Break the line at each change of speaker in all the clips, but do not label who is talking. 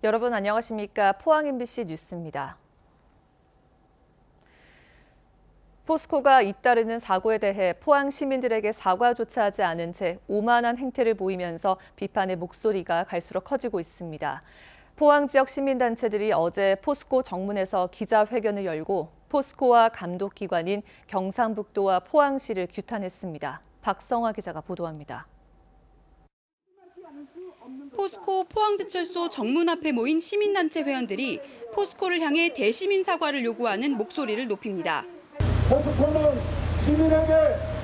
여러분 안녕하십니까? 포항 MBC 뉴스입니다. 포스코가 잇따르는 사고에 대해 포항 시민들에게 사과조차 하지 않은 채 오만한 행태를 보이면서 비판의 목소리가 갈수록 커지고 있습니다. 포항 지역 시민단체들이 어제 포스코 정문에서 기자회견을 열고 포스코와 감독기관인 경상북도와 포항시를 규탄했습니다. 박성화 기자가 보도합니다.
포스코 포항제철소 정문 앞에 모인 시민단체 회원들이 포스코를 향해 대시민 사과를 요구하는 목소리를 높입니다.
포스코는 시민에게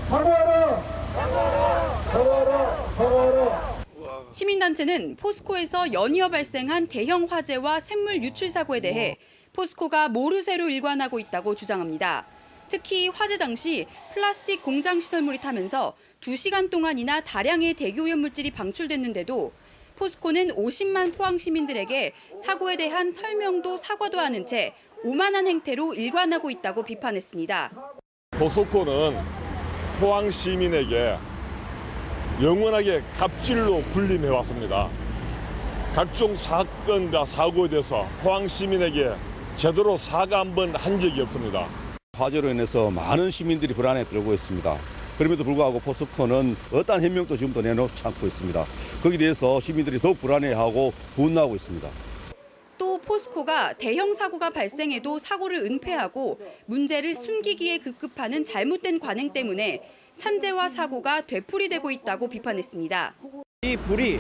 사과하라! 사과하라! 사과하라! 사과하라!
시민단체는 포스코에서 연이어 발생한 대형 화재와 쇳물 유출 사고에 대해 포스코가 모르쇠로 일관하고 있다고 주장합니다. 특히 화재 당시 플라스틱 공장 시설물이 타면서 2시간 동안이나 다량의 대기오염물질이 방출됐는데도 포스코는 50만 포항 시민들에게 사고에 대한 설명도 사과도 않은 채 오만한 행태로 일관하고 있다고 비판했습니다.
포스코는 포항 시민에게 영원하게 갑질로 군림해왔습니다. 각종 사건과 사고에 대해서 포항 시민에게 제대로 사과 한 번 한 적이 없습니다.
화재로 인해서 많은 시민들이 불안에 떨고 있습니다. 그럼에도 불구하고 포스코는 어떠한 해명도 지금도 내놓지 않고 있습니다. 거기에 대해서 시민들이 더욱 불안해하고 분노하고 있습니다.
또 포스코가 대형 사고가 발생해도 사고를 은폐하고 문제를 숨기기에 급급하는 잘못된 관행 때문에 산재와 사고가 되풀이되고 있다고 비판했습니다.
이 불이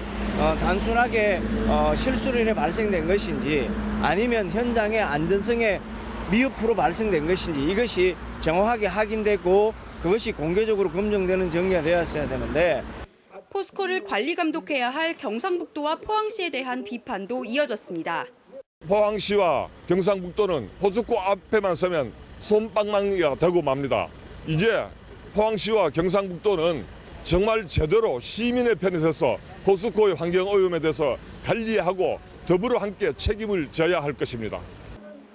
단순하게 실수로 인해 발생된 것인지 아니면 현장의 안전성에 미흡으로 발생된 것인지 이것이 정확하게 확인되고 그것이 공개적으로 검증되는 정리가 되었어야 되는데
포스코를 관리 감독해야 할 경상북도와 포항시에 대한 비판도 이어졌습니다.
포항시와 경상북도는 포스코 앞에만 서면 솜방망이가 되고 맙니다. 이제 포항시와 경상북도는 정말 제대로 시민의 편에 서서 포스코의 환경오염에 대해서 관리하고 더불어 함께 책임을 져야 할 것입니다.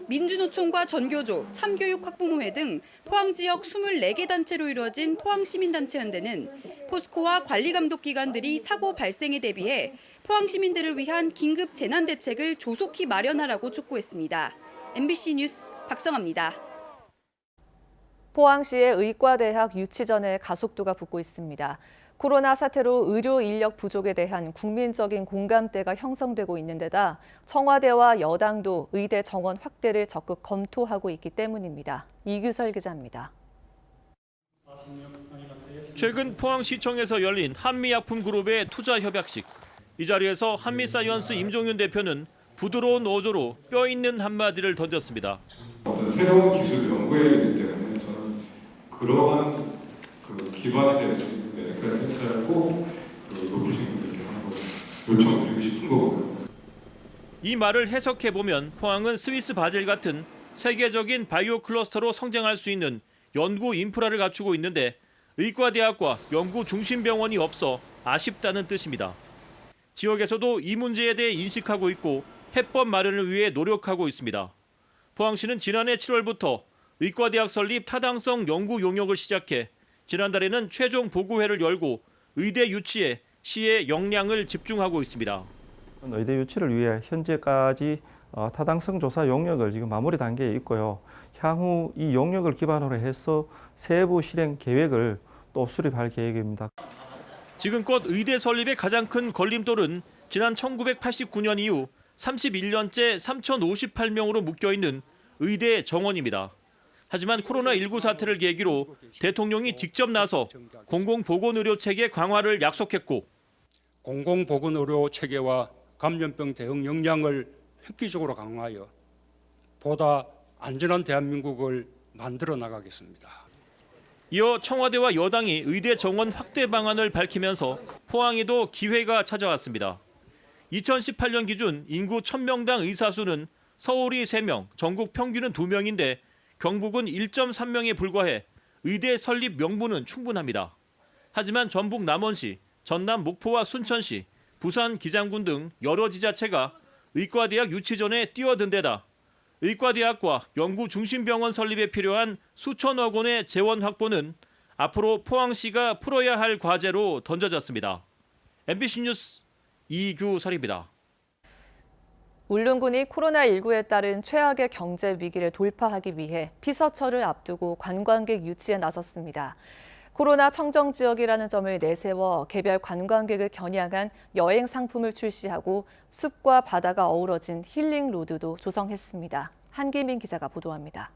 민주노총과 전교조, 참교육학부모회 등 포항 지역 24개 단체로 이루어진 포항시민단체연대는 포스코와 관리감독기관들이 사고 발생에 대비해 포항 시민들을 위한 긴급 재난대책을 조속히 마련하라고 촉구했습니다. MBC 뉴스 박성아입니다.
포항시의 의과대학 유치전에 가속도가 붙고 있습니다. 코로나 사태로 의료 인력 부족에 대한 국민적인 공감대가 형성되고 있는 데다 청와대와 여당도 의대 정원 확대를 적극 검토하고 있기 때문입니다. 이규설 기자입니다.
최근 포항시청에서 열린 한미약품그룹의 투자협약식. 이 자리에서 한미사이언스 임종윤 대표는 부드러운 어조로 뼈 있는 한마디를 던졌습니다.
어떤 새로운 기술을 연구해야 되기 때문에 저는 그러한 기반이 될 수 있는 메디컬 센터를 꼭 높으신 분들께 한번 요청드리고 싶은 거고요.
이 말을 해석해보면 포항은 스위스 바젤 같은 세계적인 바이오 클러스터로 성장할 수 있는 연구 인프라를 갖추고 있는데 의과대학과 연구 중심병원이 없어 아쉽다는 뜻입니다. 지역에서도 이 문제에 대해 인식하고 있고 해법 마련을 위해 노력하고 있습니다. 포항시는 지난해 7월부터 의과대학 설립 타당성 연구 용역을 시작해 지난달에는 최종 보고회를 열고 의대 유치에 시의 역량을 집중하고 있습니다.
의대 유치를 위해 현재까지 타당성 조사 용역을 지금 마무리 단계에 있고요. 향후 이 용역을 기반으로 해서 세부 실행 계획을 또 수립할 계획입니다.
지금껏 의대 설립의 가장 큰 걸림돌은 지난 1989년 이후 31년째 3,058명으로 묶여있는 의대 정원입니다. 하지만 코로나19 사태를 계기로 대통령이 직접 나서 공공보건의료 체계 강화를 약속했고
공공보건의료 체계와 감염병 대응 역량을 획기적으로 강화하여 보다 안전한 대한민국을 만들어 나가겠습니다.
이어 청와대와 여당이 의대 정원 확대 방안을 밝히면서 포항에도 기회가 찾아왔습니다. 2018년 기준 인구 1000명당 의사 수는 서울이 3명, 전국 평균은 2명인데 경북은 1.3명에 불과해 의대 설립 명분은 충분합니다. 하지만 전북 남원시, 전남 목포와 순천시, 부산 기장군 등 여러 지자체가 의과대학 유치전에 뛰어든 데다 의과대학과 연구중심병원 설립에 필요한 수천억 원의 재원 확보는 앞으로 포항시가 풀어야 할 과제로 던져졌습니다. MBC 뉴스 이규설입니다.
울릉군이 코로나19에 따른 최악의 경제 위기를 돌파하기 위해 피서철을 앞두고 관광객 유치에 나섰습니다. 코로나 청정 지역이라는 점을 내세워 개별 관광객을 겨냥한 여행 상품을 출시하고 숲과 바다가 어우러진 힐링 로드도 조성했습니다. 한기민 기자가 보도합니다.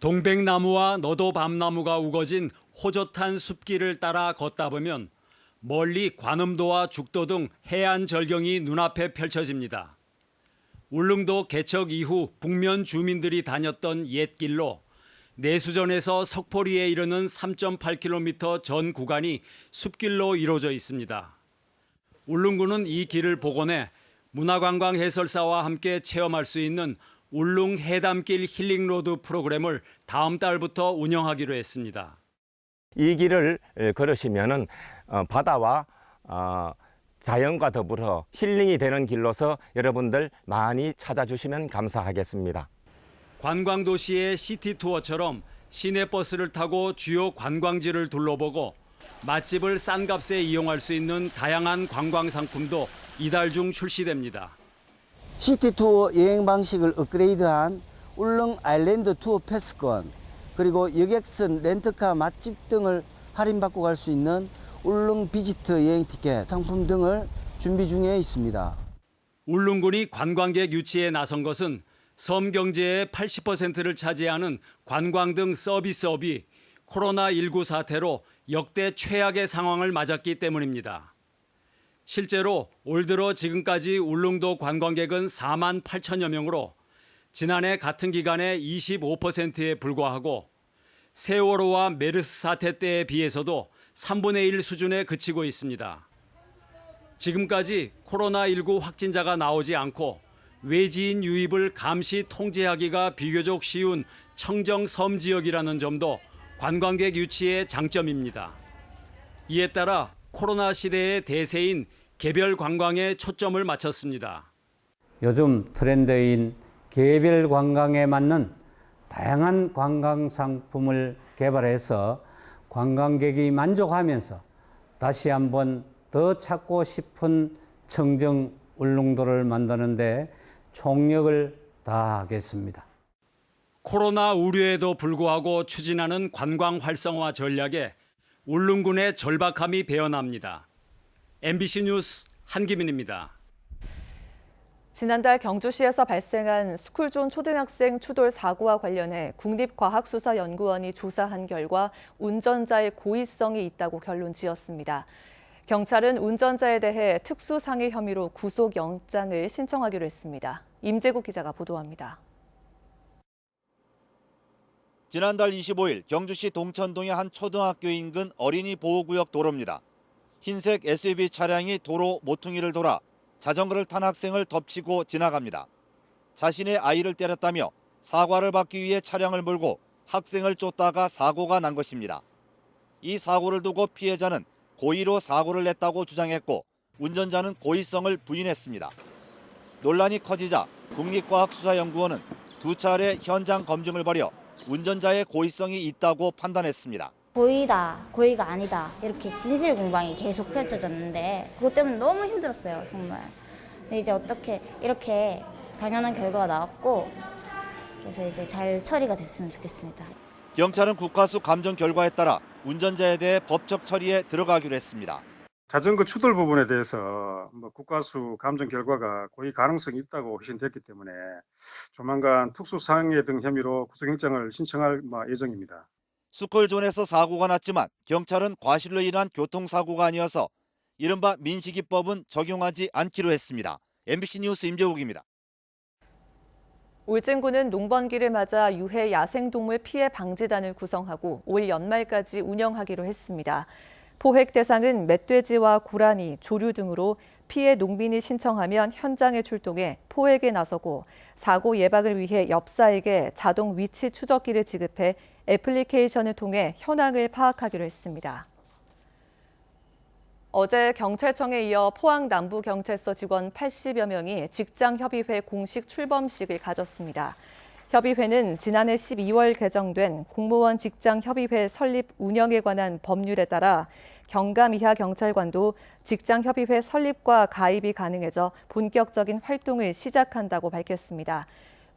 동백나무와 너도밤나무가 우거진 호젓한 숲길을 따라 걷다 보면 멀리 관음도와 죽도 등 해안 절경이 눈앞에 펼쳐집니다. 울릉도 개척 이후 북면 주민들이 다녔던 옛길로 내수전에서 석포리에 이르는 3.8km 전 구간이 숲길로 이루어져 있습니다. 울릉군은 이 길을 복원해 문화관광 해설사와 함께 체험할 수 있는 울릉 해담길 힐링로드 프로그램을 다음 달부터 운영하기로 했습니다.
이 길을 걸으시면은 바다와 자연과 더불어 힐링이 되는 길로서 여러분들 많이 찾아주시면 감사하겠습니다.
관광도시의 시티투어처럼 시내버스를 타고 주요 관광지를 둘러보고 맛집을 싼 값에 이용할 수 있는 다양한 관광 상품도 이달 중 출시됩니다.
시티투어 여행 방식을 업그레이드한 울릉 아일랜드 투어 패스권, 그리고 여객선 렌트카 맛집 등을 할인받고 갈 수 있는 울릉 비지트 여행 티켓 상품 등을 준비 중에 있습니다.
울릉군이 관광객 유치에 나선 것은 섬 경제의 80%를 차지하는 관광 등 서비스업이 코로나19 사태로 역대 최악의 상황을 맞았기 때문입니다. 실제로 올 들어 지금까지 울릉도 관광객은 4만 8천여 명으로 지난해 같은 기간의 25%에 불과하고 세월호와 메르스 사태 때에 비해서도 3분의 1 수준에 그치고 있습니다. 지금까지 코로나19 확진자가 나오지 않고 외지인 유입을 감시 통제하기가 비교적 쉬운 청정 섬 지역이라는 점도 관광객 유치의 장점입니다. 이에 따라 코로나 시대의 대세인 개별 관광에 초점을 맞췄습니다.
요즘 트렌드인 개별 관광에 맞는 다양한 관광 상품을 개발해서 관광객이 만족하면서 다시 한번 더 찾고 싶은 청정 울릉도를 만드는데 총력을 다하겠습니다.
코로나 우려에도 불구하고 추진하는 관광 활성화 전략에 울릉군의 절박함이 배어납니다. MBC 뉴스 한기민입니다.
지난달 경주시에서 발생한 스쿨존 초등학생 추돌 사고와 관련해 국립과학수사연구원이 조사한 결과 운전자의 고의성이 있다고 결론 지었습니다. 경찰은 운전자에 대해 특수상해 혐의로 구속영장을 신청하기로 했습니다. 임재국 기자가 보도합니다.
지난달 25일 경주시 동천동의 한 초등학교 인근 어린이 보호구역 도로입니다. 흰색 SUV 차량이 도로 모퉁이를 돌아 자전거를 탄 학생을 덮치고 지나갑니다. 자신의 아이를 때렸다며 사과를 받기 위해 차량을 몰고 학생을 쫓다가 사고가 난 것입니다. 이 사고를 두고 피해자는 고의로 사고를 냈다고 주장했고 운전자는 고의성을 부인했습니다. 논란이 커지자 국립과학수사연구원은 두 차례 현장 검증을 벌여 운전자의 고의성이 있다고 판단했습니다.
고의다, 고의가 아니다 이렇게 진실 공방이 계속 펼쳐졌는데 그것 때문에 너무 힘들었어요, 정말. 근데 이제 어떻게 이렇게 당연한 결과가 나왔고 그래서 이제 잘 처리가 됐으면 좋겠습니다.
경찰은 국과수 감정 결과에 따라 운전자에 대해 법적 처리에 들어가기로 했습니다.
자전거 추돌 부분에 대해서 국과수 감정 결과가 고의 가능성이 있다고 확신됐기 때문에 조만간 특수상해 등 혐의로 구속영장을 신청할 예정입니다.
스쿨존에서 사고가 났지만 경찰은 과실로 인한 교통사고가 아니어서 이른바 민식이법은 적용하지 않기로 했습니다. MBC 뉴스 임재욱입니다.
울진군은 농번기를 맞아 유해 야생동물 피해 방지단을 구성하고 올 연말까지 운영하기로 했습니다. 포획 대상은 멧돼지와 고라니, 조류 등으로 피해 농민이 신청하면 현장에 출동해 포획에 나서고 사고 예방을 위해 엽사에게 자동 위치 추적기를 지급해 애플리케이션을 통해 현황을 파악하기로 했습니다. 어제 경찰청에 이어 포항 남부경찰서 직원 80여 명이 직장협의회 공식 출범식을 가졌습니다. 협의회는 지난해 12월 개정된 공무원 직장협의회 설립 운영에 관한 법률에 따라 경감 이하 경찰관도 직장협의회 설립과 가입이 가능해져 본격적인 활동을 시작한다고 밝혔습니다.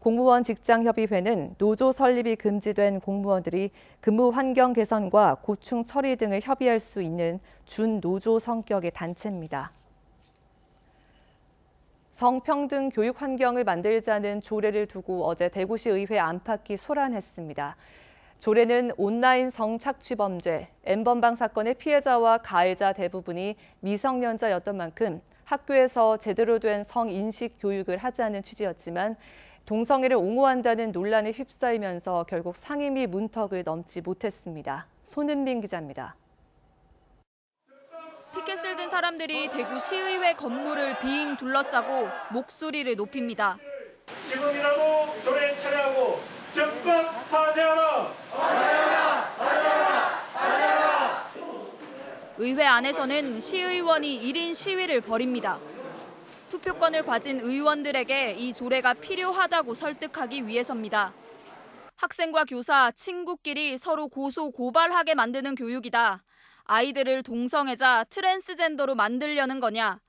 공무원 직장협의회는 노조 설립이 금지된 공무원들이 근무 환경 개선과 고충 처리 등을 협의할 수 있는 준노조 성격의 단체입니다. 성평등 교육 환경을 만들자는 조례를 두고 어제 대구시 의회 안팎이 소란했습니다. 조례는 온라인 성착취범죄, N번방 사건의 피해자와 가해자 대부분이 미성년자였던 만큼 학교에서 제대로 된 성인식 교육을 하지 않은 취지였지만 동성애를 옹호한다는 논란에 휩싸이면서 결국 상임위 문턱을 넘지 못했습니다. 손은민 기자입니다.
피켓을 든 사람들이 대구 시의회 건물을 빙 둘러싸고 목소리를 높입니다.
지금이라도 조례 철회하고 적극 사죄하라!
의회 안에서는 시의원이 1인 시위를 벌입니다. 투표권을 가진 의원들에게 이 조례가 필요하다고 설득하기 위해서입니다. 학생과 교사, 친구끼리 서로 고소 고발하게 만드는 교육이다. 아이들을 동성애자, 트랜스젠더로 만들려는 거냐.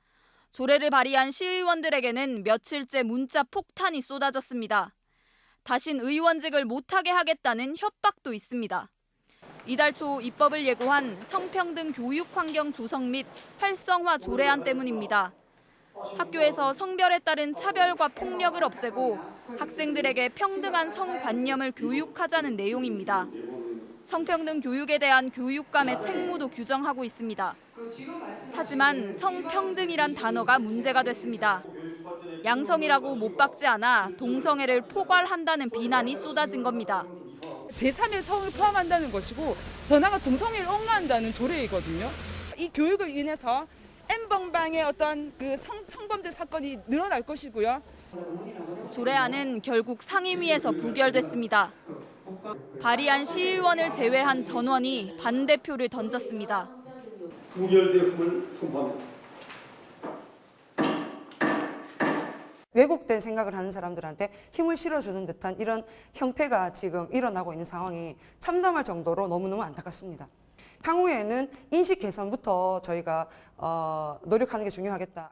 조례를 발의한 시의원들에게는 며칠째 문자 폭탄이 쏟아졌습니다. 다신 의원직을 못하게 하겠다는 협박도 있습니다. 이달 초 입법을 예고한 성평등 교육 환경 조성 및 활성화 조례안 때문입니다. 학교에서 성별에 따른 차별과 폭력을 없애고 학생들에게 평등한 성관념을 교육하자는 내용입니다. 성평등 교육에 대한 교육감의 책무도 규정하고 있습니다. 하지만 성평등이란 단어가 문제가 됐습니다. 양성이라고 못 박지 않아 동성애를 포괄한다는 비난이 쏟아진 겁니다.
제3의 성을 포함한다는 것이고 더 나아가 동성애를 옹호한다는 조례이거든요. 이 교육을 인해서 N번방의 어떤 그 성범죄 사건이 늘어날 것이고요.
조례안은 결국 상임위에서 부결됐습니다. 발의한 시의원을 제외한 전원이 반대표를 던졌습니다.
부결대품을 선포합니다.
왜곡된 생각을 하는 사람들한테 힘을 실어주는 듯한 이런 형태가 지금 일어나고 있는 상황이 참담할 정도로 너무너무 안타깝습니다. 향후에는 인식 개선부터 저희가 노력하는 게 중요하겠다.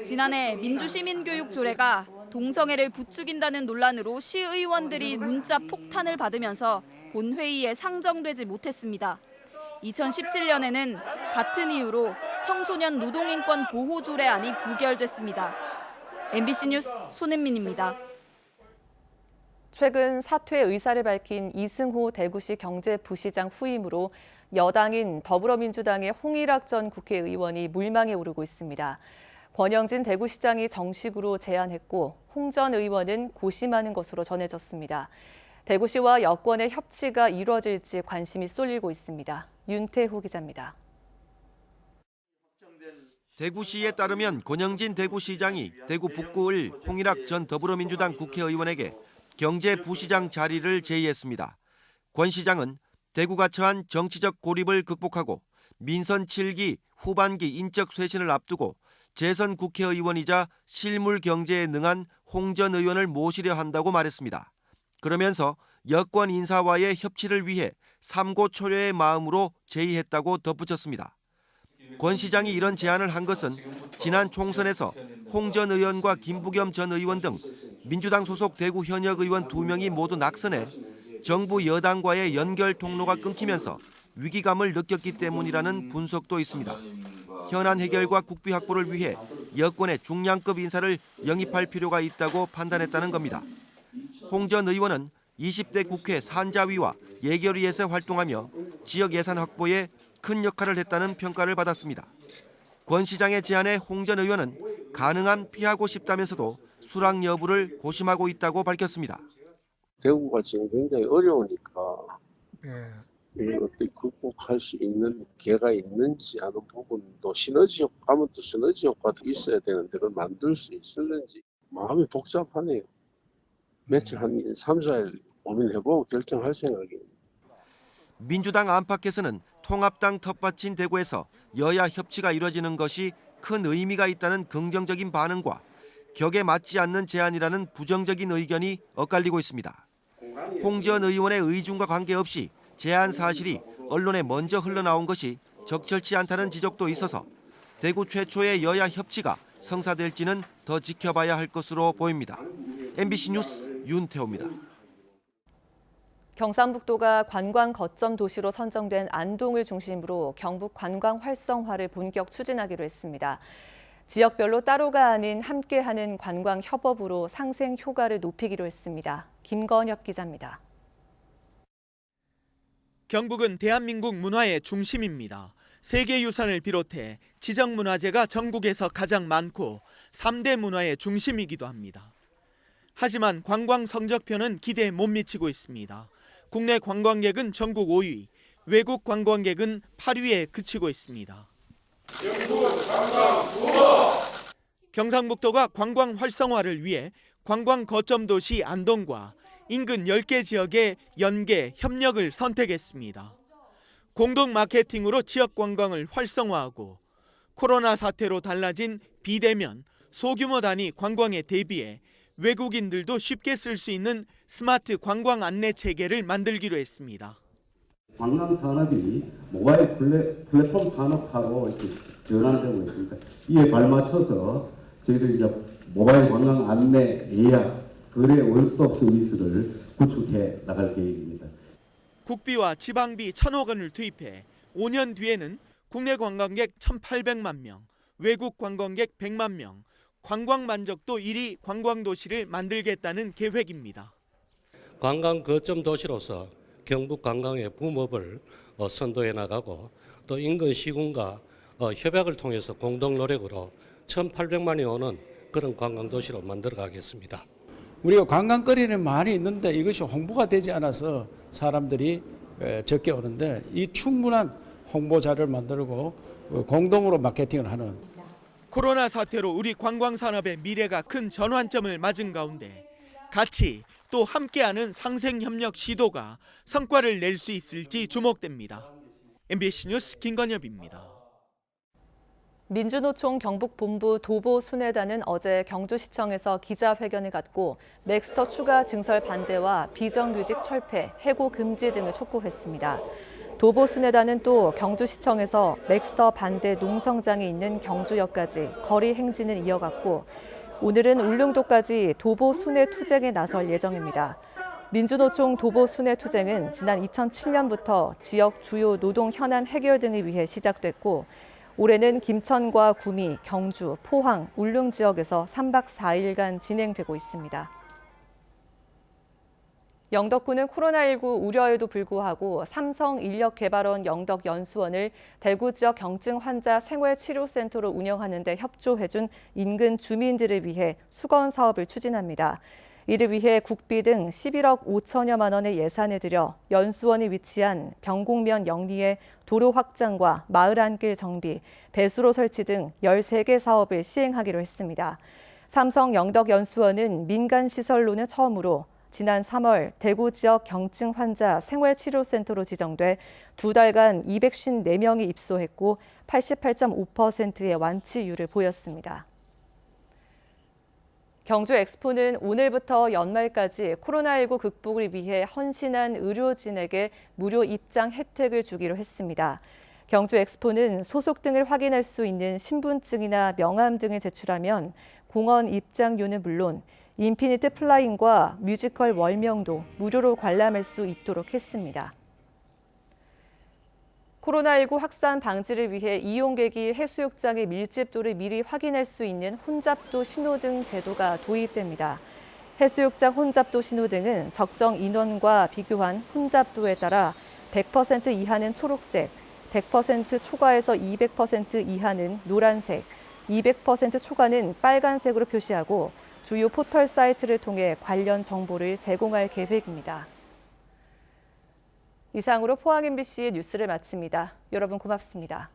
지난해 민주시민교육 조례가 동성애를 부추긴다는 논란으로 시의원들이 문자 폭탄을 받으면서 본회의에 상정되지 못했습니다. 2017년에는 같은 이유로 청소년 노동인권 보호 조례안이 부결됐습니다. MBC 뉴스 손은민입니다.
최근 사퇴 의사를 밝힌 이승호 대구시 경제부시장 후임으로 여당인 더불어민주당의 홍일학 전 국회의원이 물망에 오르고 있습니다. 권영진 대구시장이 정식으로 제안했고 홍 전 의원은 고심하는 것으로 전해졌습니다. 대구시와 여권의 협치가 이루어질지 관심이 쏠리고 있습니다. 윤태호 기자입니다.
대구시에 따르면 권영진 대구시장이 대구 북구을 홍일학 전 더불어민주당 국회의원에게 경제부시장 자리를 제의했습니다. 권 시장은 대구가 처한 정치적 고립을 극복하고 민선 7기 후반기 인적 쇄신을 앞두고 재선 국회의원이자 실물 경제에 능한 홍 전 의원을 모시려 한다고 말했습니다. 그러면서 여권 인사와의 협치를 위해 삼고초려의 마음으로 제의했다고 덧붙였습니다. 권 시장이 이런 제안을 한 것은 지난 총선에서 홍 전 의원과 김부겸 전 의원 등 민주당 소속 대구 현역 의원 2명이 모두 낙선해 정부 여당과의 연결 통로가 끊기면서 위기감을 느꼈기 때문이라는 분석도 있습니다. 현안 해결과 국비 확보를 위해 여권의 중량급 인사를 영입할 필요가 있다고 판단했다는 겁니다. 홍 전 의원은 20대 국회 산자위와 예결위에서 활동하며 지역 예산 확보에 큰 역할을 했다는 평가를 받았습니다. 권 시장의 제안에 홍 전 의원은 가능한 피하고 싶다면서도 수락 여부를 고심하고 있다고 밝혔습니다.
대구가 지금 굉장히 어려우니까 이걸 어떻게 극복할 수 있는 기회가 있는지 하는 부분도 시너지 효과면 또 시너지 효과도 있어야 되는데 그걸 만들 수 있을는지 마음이 복잡하네요. 며칠 한 3, 4일 고민해보고 결정할 생각입니다.
민주당 안팎에서는 통합당 텃밭인 대구에서 여야 협치가 이뤄지는 것이 큰 의미가 있다는 긍정적인 반응과 격에 맞지 않는 제안이라는 부정적인 의견이 엇갈리고 있습니다. 홍 전 의원의 의중과 관계없이 제안 사실이 언론에 먼저 흘러나온 것이 적절치 않다는 지적도 있어서 대구 최초의 여야 협치가 성사될지는 더 지켜봐야 할 것으로 보입니다. MBC 뉴스 윤태호입니다.
경상북도가 관광 거점 도시로 선정된 안동을 중심으로 경북 관광 활성화를 본격 추진하기로 했습니다. 지역별로 따로가 아닌 함께하는 관광 협업으로 상생 효과를 높이기로 했습니다. 김건엽 기자입니다.
경북은 대한민국 문화의 중심입니다. 세계유산을 비롯해 지정문화재가 전국에서 가장 많고 3대 문화의 중심이기도 합니다. 하지만 관광 성적표는 기대에 못 미치고 있습니다. 국내 관광객은 전국 5위, 외국 관광객은 8위에 그치고 있습니다. 경상북도가 관광 활성화를 위해 관광 거점 도시 안동과 인근 10개 지역의 연계, 협력을 선택했습니다. 공동 마케팅으로 지역 관광을 활성화하고 코로나 사태로 달라진 비대면, 소규모 단위 관광에 대비해 외국인들도 쉽게 쓸 수 있는 스마트 관광 안내 체계를 만들기로 했습니다.
관광 산업이 모바일 플랫폼 산업화로 이렇게 전환되고 있습니다. 이에 발맞춰서 저희들이 이제 모바일 관광 안내, 예약, 거래 원스톱 서비스를 구축해 나갈 계획입니다.
국비와 지방비 1,000억 원을 투입해 5년 뒤에는 국내 관광객 1,800만 명, 외국 관광객 100만 명, 관광 만족도 1위 관광도시를 만들겠다는 계획입니다.
관광 거점 도시로서 경북 관광의 붐업을 선도해 나가고 또 인근 시군과 협약을 통해서 공동 노력으로 1,800만이 오는 그런 관광도시로 만들어 가겠습니다.
우리가 관광거리는 많이 있는데 이것이 홍보가 되지 않아서 사람들이 적게 오는데 이 충분한 홍보 자료를 만들고 공동으로 마케팅을 하는.
코로나 사태로 우리 관광 산업의 미래가 큰 전환점을 맞은 가운데 같이 또 함께하는 상생협력 시도가 성과를 낼 수 있을지 주목됩니다. MBC 뉴스 김건엽입니다.
민주노총 경북본부 도보순회단은 어제 경주시청에서 기자회견을 갖고 맥스터 추가 증설 반대와 비정규직 철폐, 해고 금지 등을 촉구했습니다. 도보순회단은 또 경주시청에서 맥스터 반대 농성장이 있는 경주역까지 거리 행진을 이어갔고 오늘은 울릉도까지 도보순회 투쟁에 나설 예정입니다. 민주노총 도보순회 투쟁은 지난 2007년부터 지역 주요 노동 현안 해결 등을 위해 시작됐고 올해는 김천과 구미, 경주, 포항, 울릉 지역에서 3박 4일간 진행되고 있습니다. 영덕군은 코로나19 우려에도 불구하고 삼성인력개발원 영덕연수원을 대구 지역 경증 환자 생활치료센터로 운영하는 데 협조해준 인근 주민들을 위해 수건 사업을 추진합니다. 이를 위해 국비 등 11억 5천여만 원의 예산을 들여 연수원이 위치한 병곡면 영리의 도로 확장과 마을 안길 정비, 배수로 설치 등 13개 사업을 시행하기로 했습니다. 삼성 영덕연수원은 민간시설로는 처음으로 지난 3월 대구 지역 경증 환자 생활치료센터로 지정돼 2달간 254명이 입소했고 88.5%의 완치율을 보였습니다. 경주 엑스포는 오늘부터 연말까지 코로나19 극복을 위해 헌신한 의료진에게 무료 입장 혜택을 주기로 했습니다. 경주 엑스포는 소속 등을 확인할 수 있는 신분증이나 명함 등을 제출하면 공원 입장료는 물론 인피니트 플라잉과 뮤지컬 월명도 무료로 관람할 수 있도록 했습니다. 코로나19 확산 방지를 위해 이용객이 해수욕장의 밀집도를 미리 확인할 수 있는 혼잡도 신호등 제도가 도입됩니다. 해수욕장 혼잡도 신호등은 적정 인원과 비교한 혼잡도에 따라 100% 이하는 초록색, 100% 초과해서 200% 이하는 노란색, 200% 초과는 빨간색으로 표시하고 주요 포털 사이트를 통해 관련 정보를 제공할 계획입니다. 이상으로 포항 MBC의 뉴스를 마칩니다. 여러분 고맙습니다.